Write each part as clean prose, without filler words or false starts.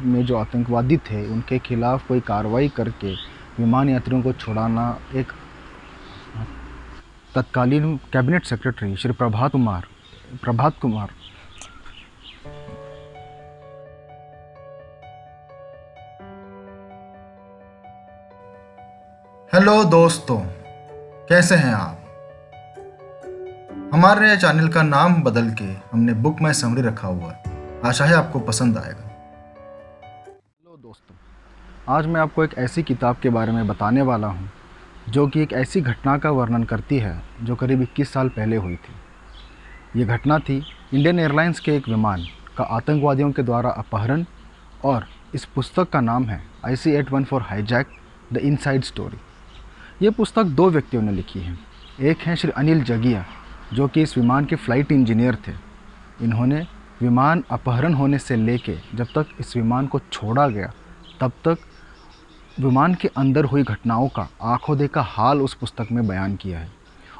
में जो आतंकवादी थे उनके खिलाफ कोई कार्रवाई करके विमान यात्रियों को छुड़ाना एक तत्कालीन cabinet secretary Shri Prabhat Kumar. Hello दोस्तों, कैसे हैं आप। हमारे चैनल का नाम बदल के हमने बुक माई समरी रखा हुआ है। आशा है आपको पसंद आएगा। हेलो दोस्तों, आज मैं आपको एक ऐसी किताब के बारे में बताने वाला हूं जो कि एक ऐसी घटना का वर्णन करती है जो करीब 21 साल पहले हुई थी। ये घटना थी इंडियन एयरलाइंस के एक विमान का आतंकवादियों के द्वारा अपहरण, और इस पुस्तक का नाम है IC-814 hijack the inside story. ये पुस्तक दो व्यक्तियों ने लिखी है। एक हैं श्री अनिल जगिया, जो कि इस विमान के फ़्लाइट इंजीनियर थे। इन्होंने विमान अपहरण होने से लेके जब तक इस विमान को छोड़ा गया तब तक विमान के अंदर हुई घटनाओं का आंखों देखा हाल उस पुस्तक में बयान किया है।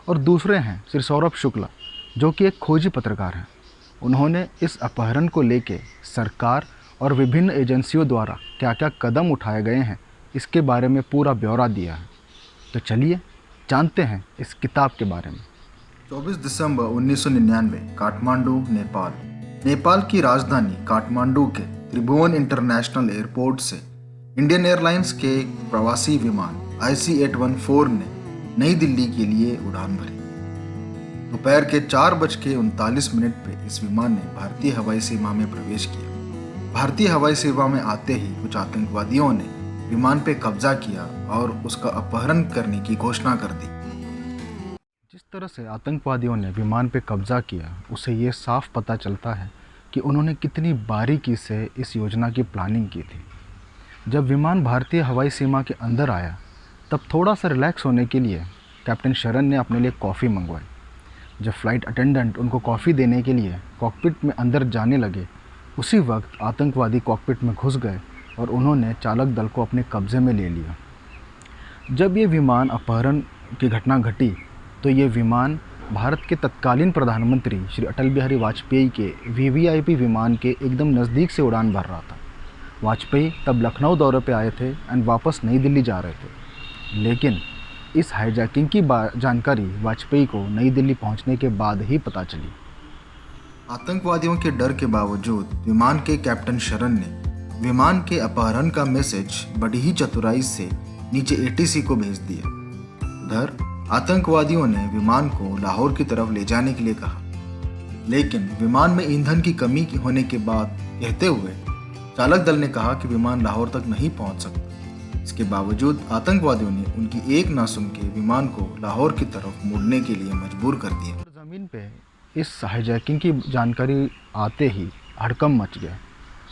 और दूसरे हैं श्री सौरभ शुक्ला, जो कि एक खोजी पत्रकार हैं। उन्होंने इस अपहरण को लेके सरकार और विभिन्न एजेंसियों द्वारा क्या क्या कदम उठाए गए हैं इसके बारे में पूरा ब्यौरा दिया है। तो चलिए जानते हैं इस किताब के बारे में। 24 दिसंबर 1999 काठमांडू, नेपाल। नेपाल की राजधानी काठमांडू के त्रिभुवन इंटरनेशनल एयरपोर्ट से इंडियन एयरलाइंस के एक प्रवासी विमान IC-814 ने नई दिल्ली के लिए उड़ान भरी। दोपहर के 4:39 पे इस विमान ने भारतीय हवाई सीमा में प्रवेश किया। भारतीय हवाई सेवा में आते ही कुछ आतंकवादियों ने विमान पे कब्जा किया और उसका अपहरण करने की घोषणा कर दी। जिस तरह से आतंकवादियों ने विमान पे कब्जा किया, उससे ये साफ पता चलता है कि उन्होंने कितनी बारीकी से इस योजना की प्लानिंग की थी। जब विमान भारतीय हवाई सीमा के अंदर आया तब थोड़ा सा रिलैक्स होने के लिए कैप्टन शरण ने अपने लिए कॉफ़ी मंगवाई। जब फ़्लाइट अटेंडेंट उनको कॉफ़ी देने के लिए कॉकपिट में अंदर जाने लगे, उसी वक्त आतंकवादी कॉकपिट में घुस गए और उन्होंने चालक दल को अपने कब्ज़े में ले लिया। जब ये विमान अपहरण की घटना घटी तो ये विमान भारत के तत्कालीन प्रधानमंत्री श्री अटल बिहारी वाजपेयी के VVIP विमान के एकदम नज़दीक से उड़ान भर रहा था। वाजपेयी तब लखनऊ दौरे पे आए थे एंड वापस नई दिल्ली जा रहे थे। लेकिन इस हाईजैकिंग की जानकारी वाजपेयी को नई दिल्ली पहुंचने के बाद ही पता चली। आतंकवादियों के डर के बावजूद विमान के कैप्टन शरण ने विमान के अपहरण का मैसेज बड़ी ही चतुराई से नीचे ATC को भेज दिया। उधर आतंकवादियों ने विमान को लाहौर की तरफ ले जाने के लिए कहा, लेकिन विमान में ईंधन की कमी होने के बाद कहते हुए चालक दल ने कहा कि विमान लाहौर तक नहीं पहुंच सकता। इसके बावजूद आतंकवादियों ने उनकी एक ना सुन के विमान को लाहौर की तरफ मुड़ने के लिए मजबूर कर दिया। ज़मीन पे इस हाईजैकिंग की जानकारी आते ही हड़कंप मच गया।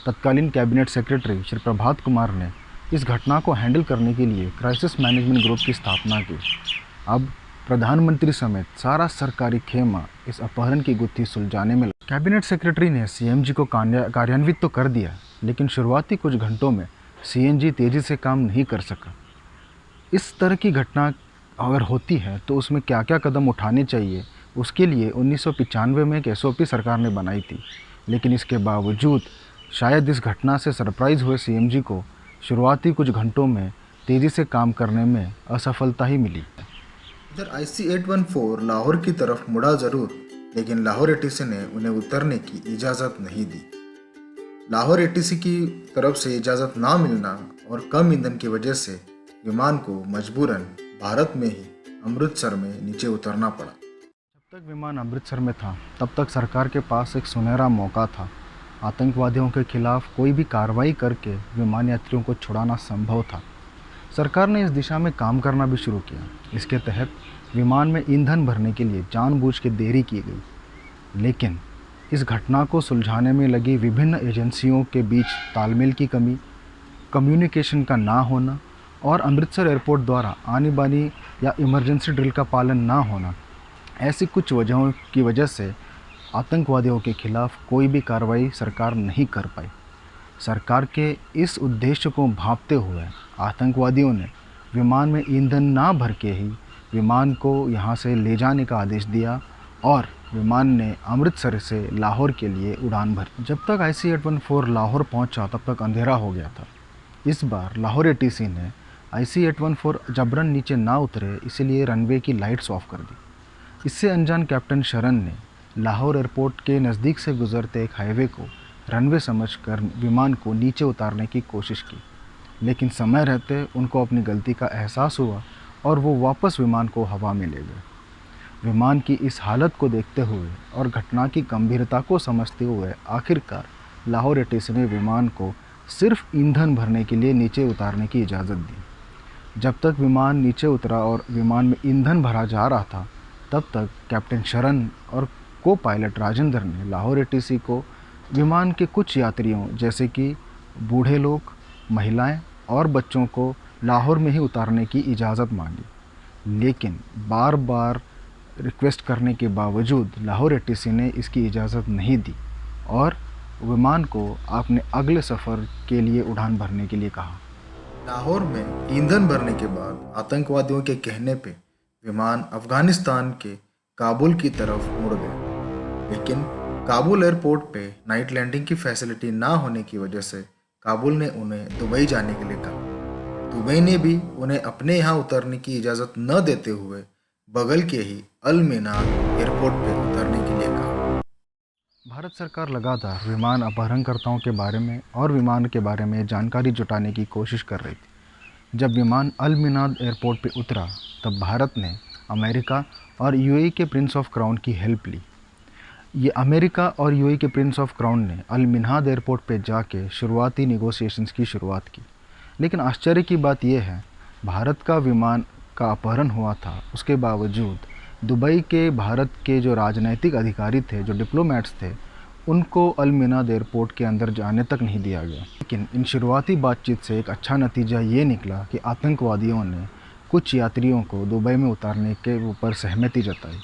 तत्कालीन कैबिनेट सेक्रेटरी श्री प्रभात कुमार ने इस घटना को हैंडल करने के लिए क्राइसिस मैनेजमेंट ग्रुप की स्थापना की। अब प्रधानमंत्री समेत सारा सरकारी खेमा इस अपहरण की गुत्थी सुलझाने में लगा। कैबिनेट सेक्रेटरी ने CMG को कार्यान्वित तो कर दिया, लेकिन शुरुआती कुछ घंटों में CMG तेज़ी से काम नहीं कर सका। इस तरह की घटना अगर होती है तो उसमें क्या क्या कदम उठाने चाहिए, उसके लिए 1995 में एक SOP सरकार ने बनाई थी। लेकिन इसके बावजूद शायद इस घटना से सरप्राइज़ हुए CMG को शुरुआती कुछ घंटों में तेज़ी से काम करने में असफलता ही मिली। इधर IC-814 लाहौर की तरफ मुड़ा जरूर, लेकिन लाहौर ATC ने उन्हें उतरने की इजाज़त नहीं दी। लाहौर ATC की तरफ से इजाज़त ना मिलना और कम ईंधन की वजह से विमान को मजबूरन भारत में ही अमृतसर में नीचे उतरना पड़ा। जब तक विमान अमृतसर में था तब तक सरकार के पास एक सुनहरा मौका था। आतंकवादियों के खिलाफ कोई भी कार्रवाई करके विमान यात्रियों को छुड़ाना संभव था। सरकार ने इस दिशा में काम करना भी शुरू किया। इसके तहत विमान में ईंधन भरने के लिए जानबूझ के देरी की गई। लेकिन इस घटना को सुलझाने में लगी विभिन्न एजेंसियों के बीच तालमेल की कमी, कम्युनिकेशन का ना होना और अमृतसर एयरपोर्ट द्वारा आनी बानी या इमरजेंसी ड्रिल का पालन ना होना, ऐसी कुछ वजहों की वजह से आतंकवादियों के खिलाफ कोई भी कार्रवाई सरकार नहीं कर पाई। सरकार के इस उद्देश्य को भांपते हुए आतंकवादियों ने विमान में ईंधन ना भर के ही विमान को यहाँ से ले जाने का आदेश दिया और विमान ने अमृतसर से लाहौर के लिए उड़ान भरी। जब तक IC-814 लाहौर पहुंचा तब तक अंधेरा हो गया था। इस बार लाहौर ATC ने IC-814 जबरन नीचे ना उतरे, इसलिए रनवे की लाइट्स ऑफ कर दी। इससे अनजान कैप्टन शरण ने लाहौर एयरपोर्ट के नज़दीक से गुजरते एक हाईवे को रनवे समझकर विमान को नीचे उतारने की कोशिश की, लेकिन समय रहते उनको अपनी गलती का एहसास हुआ और वो वापस विमान को हवा में ले गए। विमान की इस हालत को देखते हुए और घटना की गंभीरता को समझते हुए आखिरकार लाहौर ATC ने विमान को सिर्फ ईंधन भरने के लिए नीचे उतारने की इजाज़त दी। जब तक विमान नीचे उतरा और विमान में ईंधन भरा जा रहा था, तब तक कैप्टन शरण और को पायलट राजेंद्र ने लाहौर ATC को विमान के कुछ यात्रियों जैसे कि बूढ़े लोग, महिलाएं और बच्चों को लाहौर में ही उतारने की इजाज़त मांगी, लेकिन बार बार रिक्वेस्ट करने के बावजूद लाहौर ATC ने इसकी इजाज़त नहीं दी और विमान को आपने अगले सफ़र के लिए उड़ान भरने के लिए कहा। लाहौर में ईंधन भरने के बाद आतंकवादियों के कहने पे विमान अफगानिस्तान के काबुल की तरफ मुड़ गया, लेकिन काबुल एयरपोर्ट पे नाइट लैंडिंग की फैसिलिटी ना होने की वजह से काबुल ने उन्हें दुबई जाने के लिए कहा। दुबई ने भी उन्हें अपने यहाँ उतरने की इजाज़त न देते हुए बगल के ही अल मिनार एयरपोर्ट पे उतरने के लिए कहा। भारत सरकार लगातार विमान अपहरणकर्ताओं के बारे में और विमान के बारे में जानकारी जुटाने की कोशिश कर रही थी। जब विमान अल मिनार एयरपोर्ट पर उतरा तब भारत ने अमेरिका और UAE के प्रिंस ऑफ क्राउन की हेल्प ली। ये अमेरिका और UAE के प्रिंस ऑफ क्राउन ने अल मिनार एयरपोर्ट पर जाके शुरुआती नेगोशिएशंस की शुरुआत की, लेकिन आश्चर्य की बात यह है भारत का विमान का अपहरण हुआ था, उसके बावजूद दुबई के भारत के जो राजनैतिक अधिकारी थे, जो डिप्लोमेट्स थे, उनको अल मिनार एयरपोर्ट के अंदर जाने तक नहीं दिया गया। लेकिन इन शुरुआती बातचीत से एक अच्छा नतीजा ये निकला कि आतंकवादियों ने कुछ यात्रियों को दुबई में उतारने के ऊपर सहमति जताई।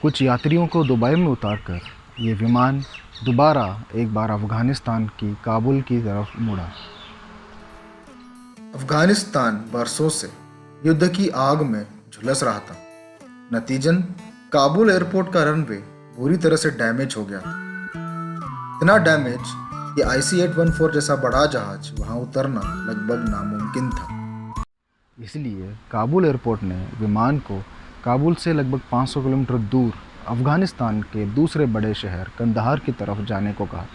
कुछ यात्रियों को दुबई में उतारकर ये विमान दोबारा एक बार अफ़गानिस्तान की काबुल की तरफ मुड़ा। अफगानिस्तान बरसों से युद्ध की आग में झुलस रहा था। नतीजन काबुल एयरपोर्ट का रनवे बुरी तरह से डैमेज हो गया था। इतना डैमेज कि IC-814 जैसा बड़ा जहाज वहां उतरना लगभग नामुमकिन था। इसलिए काबुल एयरपोर्ट ने विमान को काबुल से लगभग 500 किलोमीटर दूर अफ़गानिस्तान के दूसरे बड़े शहर कंदहार की तरफ जाने को कहा।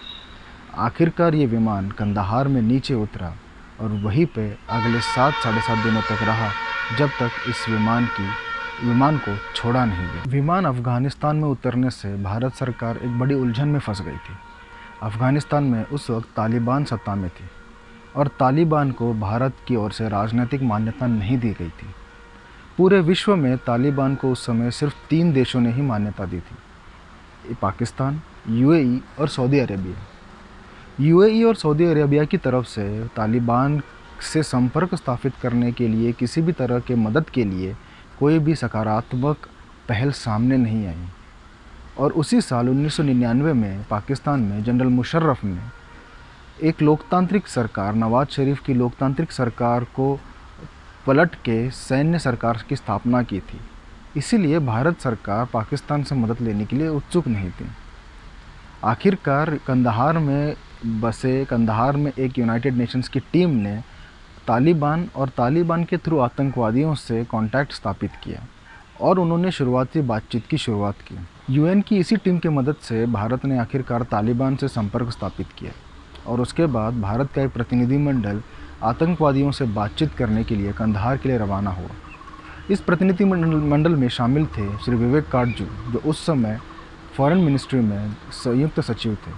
आखिरकार ये विमान कंदहार में नीचे उतरा और वहीं पे अगले 7-7.5 दिनों तक रहा, जब तक इस विमान को छोड़ा नहीं गया। विमान अफ़गानिस्तान में उतरने से भारत सरकार एक बड़ी उलझन में फंस गई थी। अफ़गानिस्तान में उस वक्त तालिबान सत्ता में थी और तालिबान को भारत की ओर से राजनीतिक मान्यता नहीं दी गई थी। पूरे विश्व में तालिबान को उस समय सिर्फ 3 देशों ने ही मान्यता दी थी, पाकिस्तान, UAE और सऊदी अरेबिया। UAE और सऊदी अरेबिया की तरफ से तालिबान से संपर्क स्थापित करने के लिए किसी भी तरह के मदद के लिए कोई भी सकारात्मक पहल सामने नहीं आई। और उसी साल 1999 में पाकिस्तान में जनरल मुशर्रफ ने एक लोकतांत्रिक सरकार, नवाज शरीफ की लोकतांत्रिक सरकार को पलट के सैन्य सरकार की स्थापना की थी। इसीलिए भारत सरकार पाकिस्तान से मदद लेने के लिए उत्सुक नहीं थी। आखिरकार कंदहार में एक यूनाइटेड नेशंस की टीम ने तालिबान के थ्रू आतंकवादियों से कांटेक्ट स्थापित किया और उन्होंने शुरुआती बातचीत की शुरुआत की। UN की इसी टीम की मदद से भारत ने आखिरकार तालिबान से संपर्क स्थापित किया और उसके बाद भारत का एक प्रतिनिधिमंडल आतंकवादियों से बातचीत करने के लिए कंदहार के लिए रवाना हुआ। इस प्रतिनिधिमंडल में शामिल थे श्री विवेक काटजू, जो उस समय फॉरेन मिनिस्ट्री में संयुक्त सचिव थे,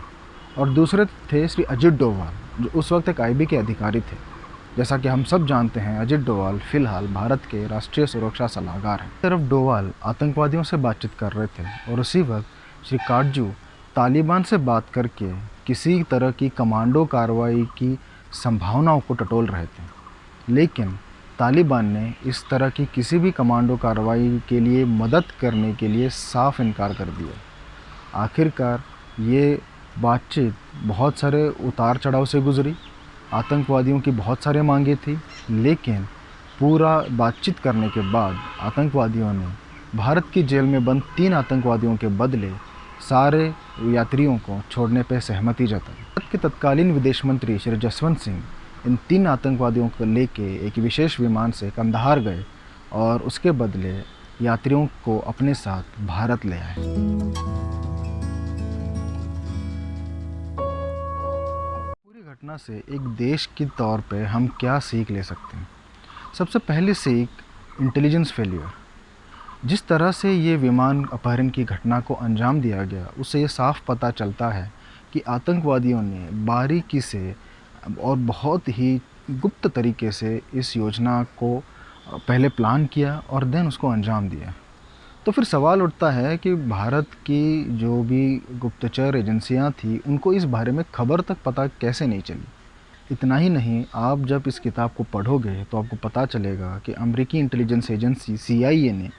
और दूसरे थे श्री अजित डोवाल, जो उस वक्त एक IB के अधिकारी थे। जैसा कि हम सब जानते हैं, अजित डोवाल फिलहाल भारत के राष्ट्रीय सुरक्षा सलाहकार हैं। तरफ डोवाल आतंकवादियों से बातचीत कर रहे थे और उसी वक्त श्री काटजू तालिबान से बात करके किसी तरह की कमांडो कार्रवाई की संभावनाओं को टटोल रहे थे। लेकिन तालिबान ने इस तरह की किसी भी कमांडो कार्रवाई के लिए मदद करने के लिए साफ इनकार कर दिया। आखिरकार ये बातचीत बहुत सारे उतार चढ़ाव से गुजरी। आतंकवादियों की बहुत सारे मांगे थी, लेकिन पूरा बातचीत करने के बाद आतंकवादियों ने भारत की जेल में बंद 3 आतंकवादियों के बदले सारे यात्रियों को छोड़ने पर सहमति जताई। भारत के तत्कालीन विदेश मंत्री श्री जसवंत सिंह इन 3 आतंकवादियों को लेके एक विशेष विमान से कंधार गए और उसके बदले यात्रियों को अपने साथ भारत ले आए। पूरी घटना से एक देश के तौर पे हम क्या सीख ले सकते हैं? सबसे पहली सीख, इंटेलिजेंस फेलियर। जिस तरह से ये विमान अपहरण की घटना को अंजाम दिया गया, उससे ये साफ पता चलता है कि आतंकवादियों ने बारीकी से और बहुत ही गुप्त तरीके से इस योजना को पहले प्लान किया और देन उसको अंजाम दिया। तो फिर सवाल उठता है कि भारत की जो भी गुप्तचर एजेंसियां थी, उनको इस बारे में खबर तक पता कैसे नहीं चली। इतना ही नहीं, आप जब इस किताब को पढ़ोगे तो आपको पता चलेगा कि अमेरिकी इंटेलिजेंस एजेंसी CIA ने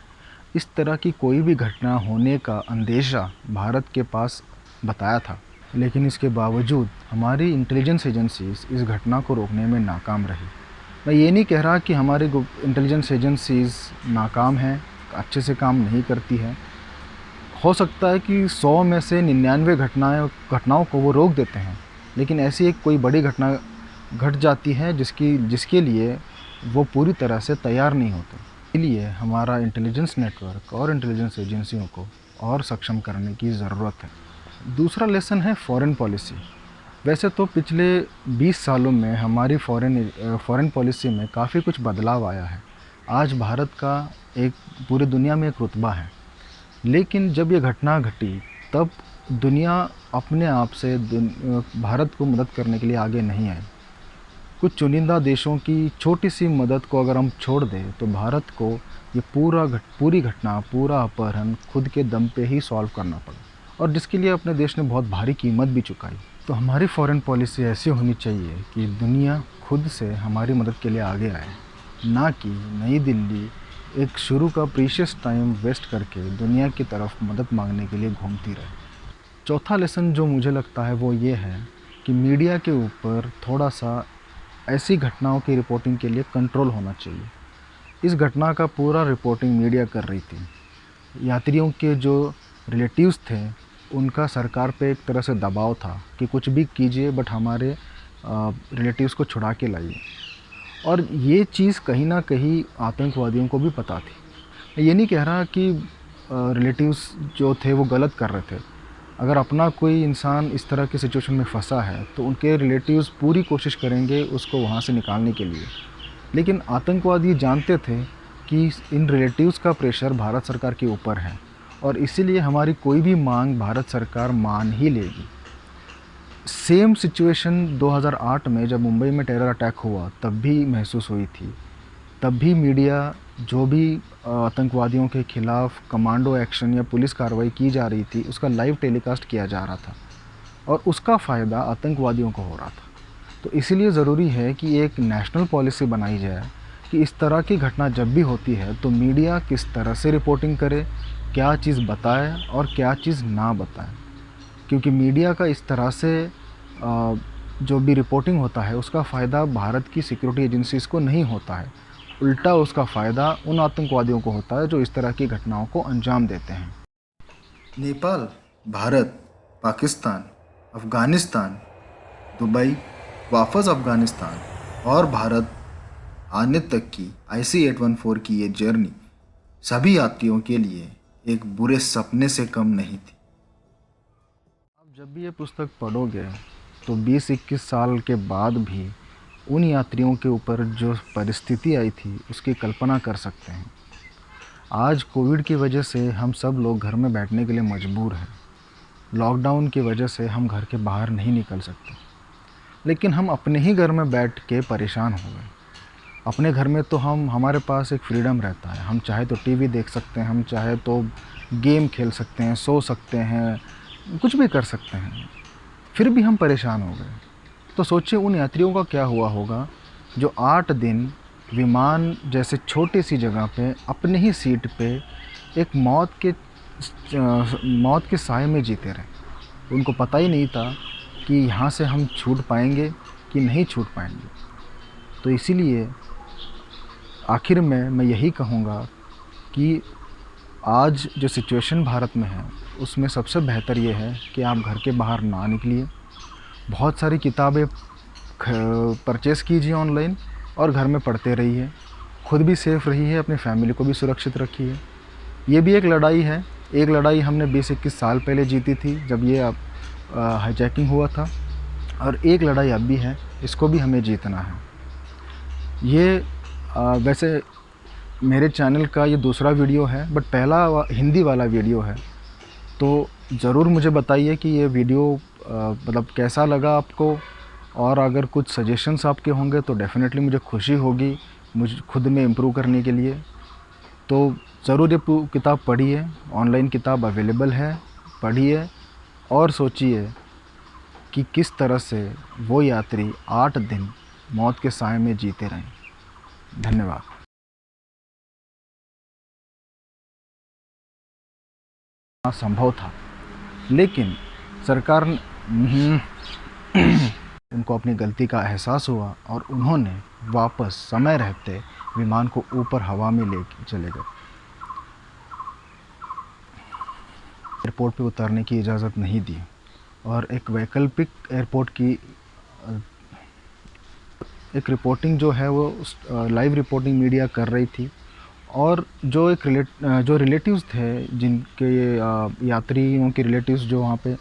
इस तरह की कोई भी घटना होने का अंदेशा भारत के पास बताया था, लेकिन इसके बावजूद हमारी इंटेलिजेंस एजेंसीज इस घटना को रोकने में नाकाम रही। मैं ये नहीं कह रहा कि हमारी इंटेलिजेंस एजेंसीज नाकाम हैं, अच्छे से काम नहीं करती है। हो सकता है कि 100 में से 99 घटनाओं को वो रोक देते हैं, लेकिन ऐसी एक कोई बड़ी घटना घट जाती है जिसके लिए वो पूरी तरह से तैयार नहीं होते। इसलिए हमारा इंटेलिजेंस नेटवर्क और इंटेलिजेंस एजेंसियों को और सक्षम करने की ज़रूरत है। दूसरा लेसन है फॉरेन पॉलिसी। वैसे तो पिछले 20 सालों में हमारी फॉरेन पॉलिसी में काफ़ी कुछ बदलाव आया है। आज भारत का एक पूरी दुनिया में एक रुतबा है, लेकिन जब ये घटना घटी तब दुनिया अपने आप से भारत को मदद करने के लिए आगे नहीं आई। कुछ चुनिंदा देशों की छोटी सी मदद को अगर हम छोड़ दें तो भारत को ये पूरी घटना, पूरा अपहरण खुद के दम पे ही सॉल्व करना पड़ा, और जिसके लिए अपने देश ने बहुत भारी कीमत भी चुकाई। तो हमारी फॉरेन पॉलिसी ऐसी होनी चाहिए कि दुनिया खुद से हमारी मदद के लिए आगे आए, ना कि नई दिल्ली एक शुरू का प्रीशियस टाइम वेस्ट करके दुनिया की तरफ मदद मांगने के लिए घूमती रहे। चौथा लेसन जो मुझे लगता है वो ये है कि मीडिया के ऊपर थोड़ा सा ऐसी घटनाओं की रिपोर्टिंग के लिए कंट्रोल होना चाहिए। इस घटना का पूरा रिपोर्टिंग मीडिया कर रही थी। यात्रियों के जो रिलेटिव्स थे उनका सरकार पे एक तरह से दबाव था कि कुछ भी कीजिए बट हमारे रिलेटिव्स को छुड़ा के लाइए, और ये चीज़ कहीं ना कहीं आतंकवादियों को भी पता थी। मैं ये नहीं कह रहा कि रिलेटिव्स जो थे वो गलत कर रहे थे। अगर अपना कोई इंसान इस तरह की सिचुएशन में फंसा है तो उनके रिलेटिव्स पूरी कोशिश करेंगे उसको वहाँ से निकालने के लिए, लेकिन आतंकवादी जानते थे कि इन रिलेटिव्स का प्रेशर भारत सरकार के ऊपर है, और इसीलिए हमारी कोई भी मांग भारत सरकार मान ही लेगी। सेम सिचुएशन 2008 में जब मुंबई में टेरर अटैक हुआ तब भी महसूस हुई थी। तब भी मीडिया जो भी आतंकवादियों के खिलाफ कमांडो एक्शन या पुलिस कार्रवाई की जा रही थी उसका लाइव टेलीकास्ट किया जा रहा था, और उसका फ़ायदा आतंकवादियों को हो रहा था। तो इसीलिए ज़रूरी है कि एक नेशनल पॉलिसी बनाई जाए कि इस तरह की घटना जब भी होती है तो मीडिया किस तरह से रिपोर्टिंग करे, क्या चीज़ बताए और क्या चीज़ ना बताए, क्योंकि मीडिया का इस तरह से जो भी रिपोर्टिंग होता है उसका फ़ायदा भारत की सिक्योरिटी एजेंसीज़ को नहीं होता है, उल्टा उसका फ़ायदा उन आतंकवादियों को होता है जो इस तरह की घटनाओं को अंजाम देते हैं। नेपाल, भारत, पाकिस्तान, अफ़गानिस्तान, दुबई, वापस अफ़गानिस्तान और भारत आने तक की IC-814 की ये जर्नी सभी यात्रियों के लिए एक बुरे सपने से कम नहीं थी। आप जब भी ये पुस्तक पढ़ोगे तो 20-21 साल के बाद भी उन यात्रियों के ऊपर जो परिस्थिति आई थी उसकी कल्पना कर सकते हैं। आज कोविड की वजह से हम सब लोग घर में बैठने के लिए मजबूर हैं। लॉकडाउन की वजह से हम घर के बाहर नहीं निकल सकते, लेकिन हम अपने ही घर में बैठ के परेशान हो गए। अपने घर में तो हमारे पास एक फ्रीडम रहता है, हम चाहे तो टीवी देख सकते हैं, हम चाहे तो गेम खेल सकते हैं, सो सकते हैं, कुछ भी कर सकते हैं, फिर भी हम परेशान हो गए। तो सोचिए उन यात्रियों का क्या हुआ होगा जो 8 दिन विमान जैसे छोटी सी जगह पे अपने ही सीट पे एक मौत के साए में जीते रहे। उनको पता ही नहीं था कि यहाँ से हम छूट पाएंगे कि नहीं छूट पाएंगे। तो इसीलिए आखिर में मैं यही कहूँगा कि आज जो सिचुएशन भारत में है उसमें सबसे बेहतर ये है कि आप घर के बाहर ना निकलिए, बहुत सारी किताबें परचेज़ कीजिए ऑनलाइन और घर में पढ़ते रहिए, खुद भी सेफ़ रहिए, अपनी फैमिली को भी सुरक्षित रखिए। ये भी एक लड़ाई है, एक लड़ाई हमने 20-21 साल पहले जीती थी जब ये हाईजैकिंग हुआ था, और एक लड़ाई अब भी है, इसको भी हमें जीतना है। ये वैसे मेरे चैनल का ये दूसरा वीडियो है, बट पहला हिंदी वाला वीडियो है, तो ज़रूर मुझे बताइए कि ये वीडियो मतलब कैसा लगा आपको, और अगर कुछ सजेशंस आपके होंगे तो डेफ़िनेटली मुझे खुशी होगी मुझे खुद में इम्प्रूव करने के लिए। तो ज़रूर ये किताब पढ़िए, ऑनलाइन किताब अवेलेबल है, पढ़िए और सोचिए कि किस तरह से वो यात्री 8 दिन मौत के साए में जीते रहें। धन्यवाद। संभव था, लेकिन सरकार उनको अपनी गलती का एहसास हुआ और उन्होंने वापस समय रहते विमान को ऊपर हवा में ले चले गए। एयरपोर्ट पे उतरने की इजाज़त नहीं दी और एक वैकल्पिक एयरपोर्ट की एक रिपोर्टिंग जो है वो लाइव रिपोर्टिंग मीडिया कर रही थी, और जो रिलेटिव्स थे जिनके यात्रियों के रिलेटिव्स जो वहाँ पे